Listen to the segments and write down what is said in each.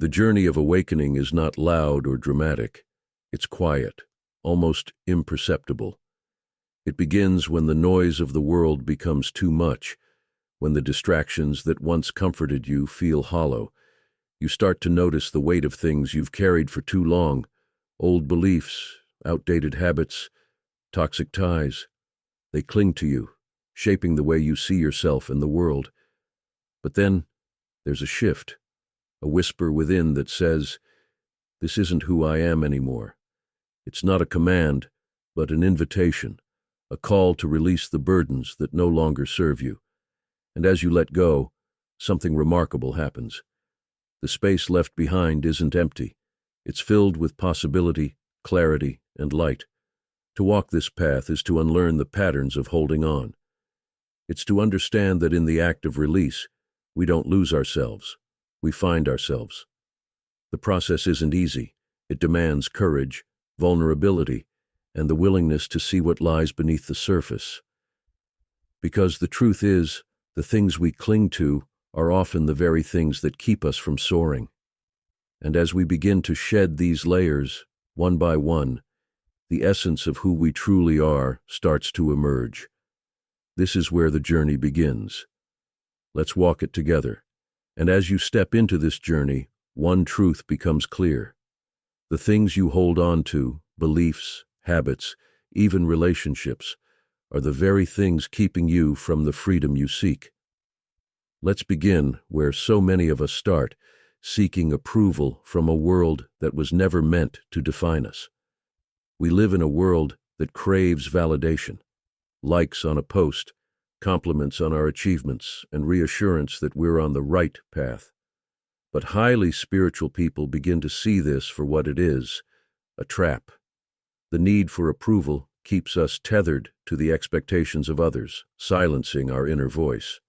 The journey of awakening is not loud or dramatic. It's quiet, almost imperceptible. It begins when the noise of the world becomes too much, when the distractions that once comforted you feel hollow. You start to notice the weight of things you've carried for too long, old beliefs, outdated habits, toxic ties. They cling to you, shaping the way you see yourself and the world. But then there's a shift, a whisper within that says, "This isn't who I am anymore." It's not a command, but an invitation, a call to release the burdens that no longer serve you. And as you let go, something remarkable happens. The space left behind isn't empty. It's filled with possibility, clarity, and light. To walk this path is to unlearn the patterns of holding on. It's to understand that in the act of release, we don't lose ourselves, we find ourselves. The process isn't easy. It demands courage, vulnerability, and the willingness to see what lies beneath the surface. Because the truth is, the things we cling to are often the very things that keep us from soaring. And as we begin to shed these layers, one by one, the essence of who we truly are starts to emerge. This is where the journey begins. Let's walk it together. And as you step into this journey, one truth becomes clear. The things you hold on to, beliefs, habits, even relationships, are the very things keeping you from the freedom you seek. Let's begin where so many of us start, seeking approval from a world that was never meant to define us. We live in a world that craves validation, likes on a post, compliments on our achievements, and reassurance that we're on the right path. But highly spiritual people begin to see this for what it is, a trap. The need for approval keeps us tethered to the expectations of others, silencing our inner voice.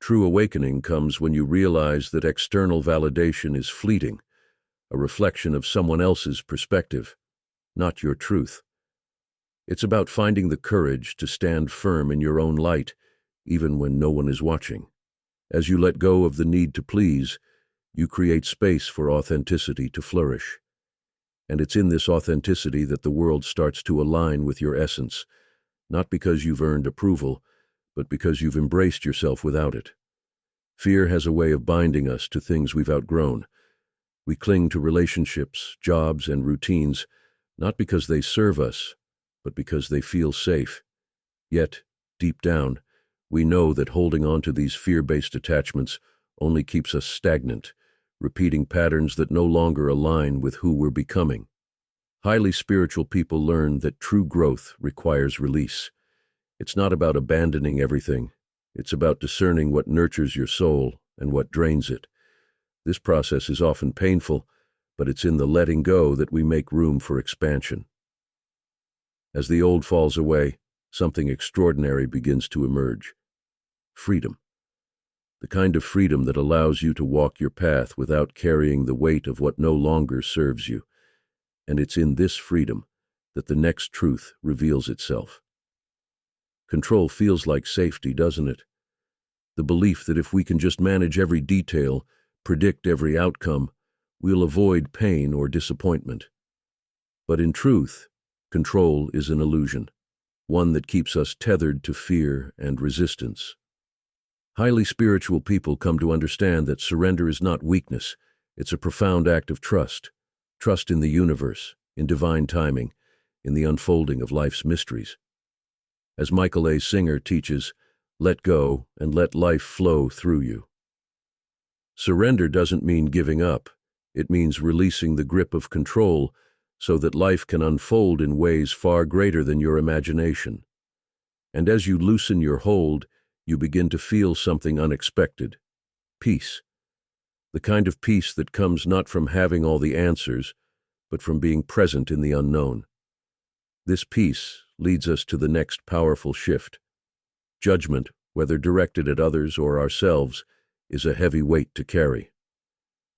True awakening comes when you realize that external validation is fleeting, a reflection of someone else's perspective, not your truth. It's about finding the courage to stand firm in your own light, even when no one is watching. As you let go of the need to please, you create space for authenticity to flourish. And it's in this authenticity that the world starts to align with your essence, not because you've earned approval, but because you've embraced yourself without it. Fear has a way of binding us to things we've outgrown. We cling to relationships, jobs, and routines, not because they serve us, but because they feel safe. Yet, deep down, we know that holding on to these fear-based attachments only keeps us stagnant, repeating patterns that no longer align with who we're becoming. Highly spiritual people learn that true growth requires release. It's not about abandoning everything. It's about discerning what nurtures your soul and what drains it. This process is often painful, but it's in the letting go that we make room for expansion. As the old falls away, something extraordinary begins to emerge. Freedom. The kind of freedom that allows you to walk your path without carrying the weight of what no longer serves you. And it's in this freedom that the next truth reveals itself. Control feels like safety, doesn't it? The belief that if we can just manage every detail, predict every outcome, we'll avoid pain or disappointment. But in truth, control is an illusion, one that keeps us tethered to fear and resistance. Highly spiritual people come to understand that surrender is not weakness, it's a profound act of trust. Trust in the universe, in divine timing, in the unfolding of life's mysteries. As Michael A. Singer teaches, let go and let life flow through you. Surrender doesn't mean giving up. It means releasing the grip of control so that life can unfold in ways far greater than your imagination. And as you loosen your hold, you begin to feel something unexpected. Peace. The kind of peace that comes not from having all the answers, but from being present in the unknown. This peace leads us to the next powerful shift. Judgment, whether directed at others or ourselves, is a heavy weight to carry.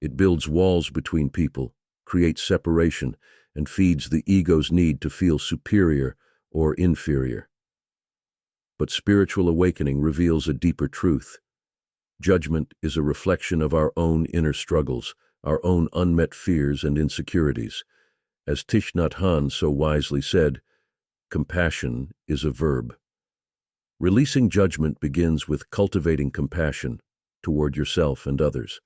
It builds walls between people, creates separation, and feeds the ego's need to feel superior or inferior. But spiritual awakening reveals a deeper truth. Judgment is a reflection of our own inner struggles, our own unmet fears and insecurities. As Thich Nhat Hanh so wisely said, compassion is a verb. Releasing judgment begins with cultivating compassion toward yourself and others.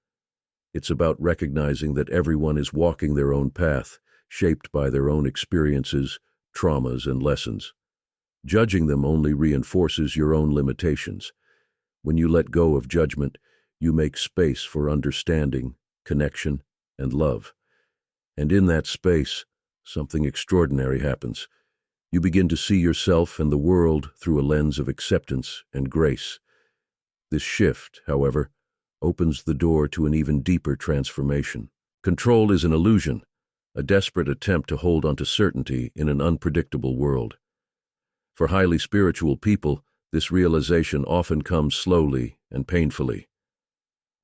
It's about recognizing that everyone is walking their own path, shaped by their own experiences, traumas, and lessons. Judging them only reinforces your own limitations. When you let go of judgment, you make space for understanding, connection, and love. And in that space, something extraordinary happens. You begin to see yourself and the world through a lens of acceptance and grace. This shift, however, opens the door to an even deeper transformation. Control is an illusion, a desperate attempt to hold onto certainty in an unpredictable world. For highly spiritual people, this realization often comes slowly and painfully.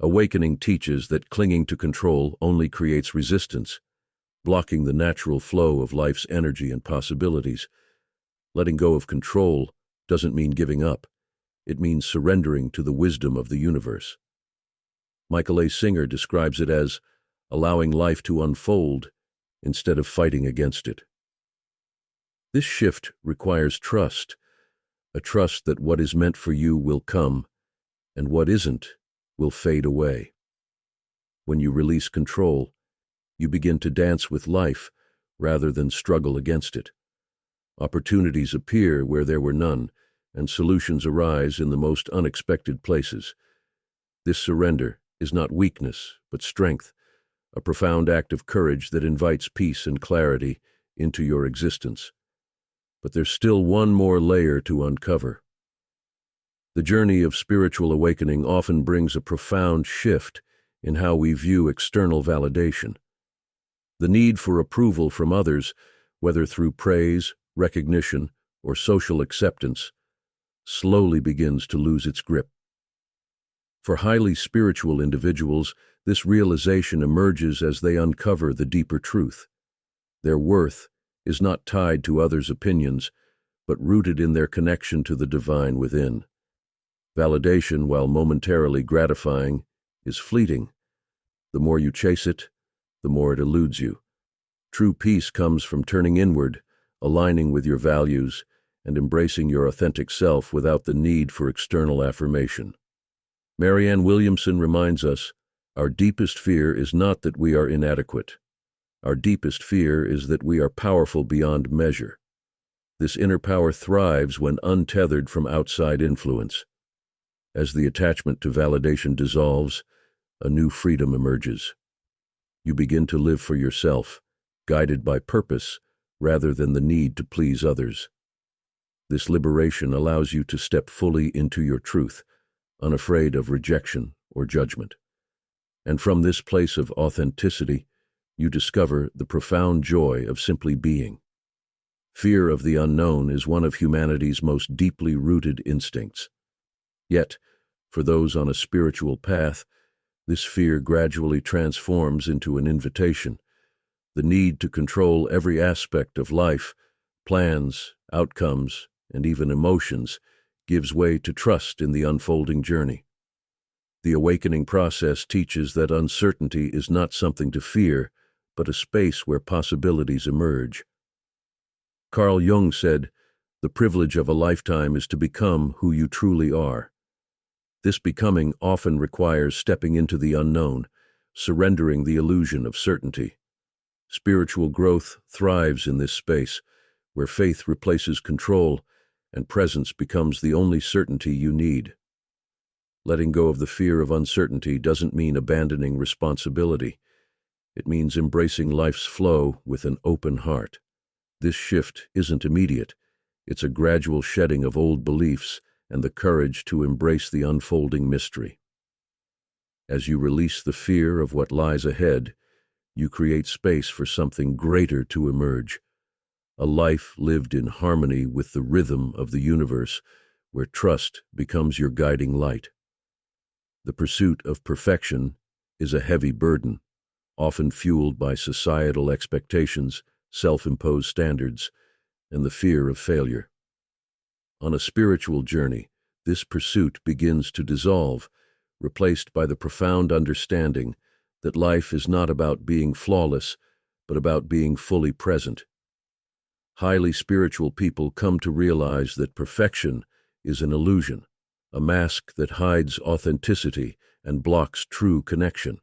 Awakening teaches that clinging to control only creates resistance, blocking the natural flow of life's energy and possibilities. Letting go of control doesn't mean giving up. It means surrendering to the wisdom of the universe. Michael A. Singer describes it as allowing life to unfold instead of fighting against it. This shift requires trust, a trust that what is meant for you will come, and what isn't will fade away. When you release control, you begin to dance with life rather than struggle against it. Opportunities appear where there were none, and solutions arise in the most unexpected places. This surrender is not weakness, but strength, a profound act of courage that invites peace and clarity into your existence. But there's still one more layer to uncover. The journey of spiritual awakening often brings a profound shift in how we view external validation. The need for approval from others, whether through praise, recognition, or social acceptance, slowly begins to lose its grip. For highly spiritual individuals, this realization emerges as they uncover the deeper truth. Their worth is not tied to others' opinions, but rooted in their connection to the divine within. Validation, while momentarily gratifying, is fleeting. The more you chase it, the more it eludes you. True peace comes from turning inward, aligning with your values, and embracing your authentic self without the need for external affirmation. Marianne Williamson reminds us, our deepest fear is not that we are inadequate. Our deepest fear is that we are powerful beyond measure. This inner power thrives when untethered from outside influence. As the attachment to validation dissolves, a new freedom emerges. You begin to live for yourself, guided by purpose rather than the need to please others. This liberation allows you to step fully into your truth, unafraid of rejection or judgment. And from this place of authenticity, you discover the profound joy of simply being. Fear of the unknown is one of humanity's most deeply rooted instincts. Yet, for those on a spiritual path, this fear gradually transforms into an invitation. The need to control every aspect of life, plans, outcomes, and even emotions, gives way to trust in the unfolding journey. The awakening process teaches that uncertainty is not something to fear, but a space where possibilities emerge. Carl Jung said, "The privilege of a lifetime is to become who you truly are." This becoming often requires stepping into the unknown, surrendering the illusion of certainty. Spiritual growth thrives in this space, where faith replaces control and presence becomes the only certainty you need. Letting go of the fear of uncertainty doesn't mean abandoning responsibility. It means embracing life's flow with an open heart. This shift isn't immediate. It's a gradual shedding of old beliefs and the courage to embrace the unfolding mystery. As you release the fear of what lies ahead, you create space for something greater to emerge. A life lived in harmony with the rhythm of the universe, where trust becomes your guiding light. The pursuit of perfection is a heavy burden, often fueled by societal expectations, self-imposed standards, and the fear of failure. On a spiritual journey, this pursuit begins to dissolve, replaced by the profound understanding that life is not about being flawless, but about being fully present. Highly spiritual people come to realize that perfection is an illusion, a mask that hides authenticity and blocks true connection.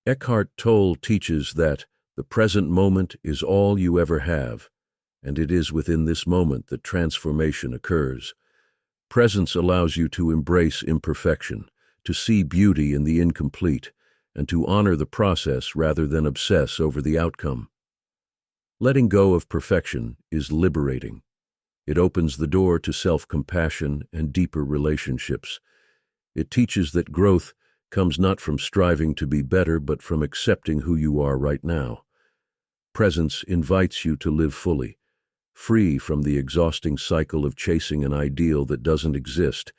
Eckhart Tolle teaches that the present moment is all you ever have, and it is within this moment that transformation occurs. Presence allows you to embrace imperfection, to see beauty in the incomplete, and to honor the process rather than obsess over the outcome. Letting go of perfection is liberating. It opens the door to self-compassion and deeper relationships. It teaches that growth comes not from striving to be better, but from accepting who you are right now. Presence invites you to live fully, free from the exhausting cycle of chasing an ideal that doesn't exist,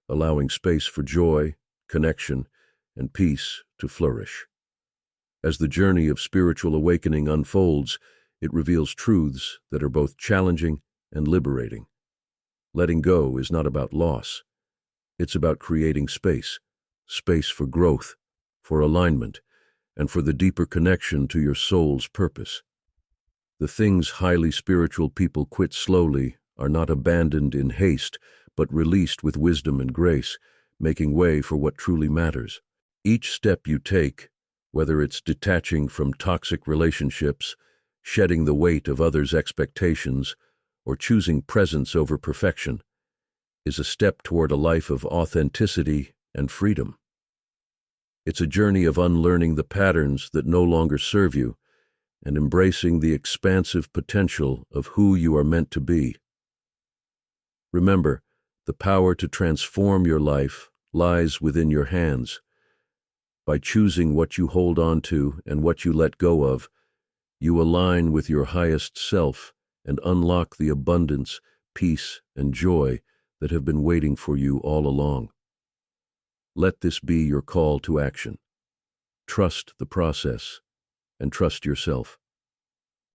allowing space for joy, connection, and peace to flourish. As the journey of spiritual awakening unfolds, it reveals truths that are both challenging and liberating. Letting go is not about loss. It's about creating space for growth, for alignment, and for the deeper connection to your soul's purpose. The things highly spiritual people quit slowly are not abandoned in haste, but released with wisdom and grace, making way for what truly matters. Each step you take, whether it's detaching from toxic relationships, shedding the weight of others' expectations, or choosing presence over perfection, is a step toward a life of authenticity and freedom. It's a journey of unlearning the patterns that no longer serve you and embracing the expansive potential of who you are meant to be. Remember, the power to transform your life lies within your hands. By choosing what you hold on to and what you let go of, you align with your highest self and unlock the abundance, peace, and joy that have been waiting for you all along. Let this be your call to action. Trust the process and trust yourself.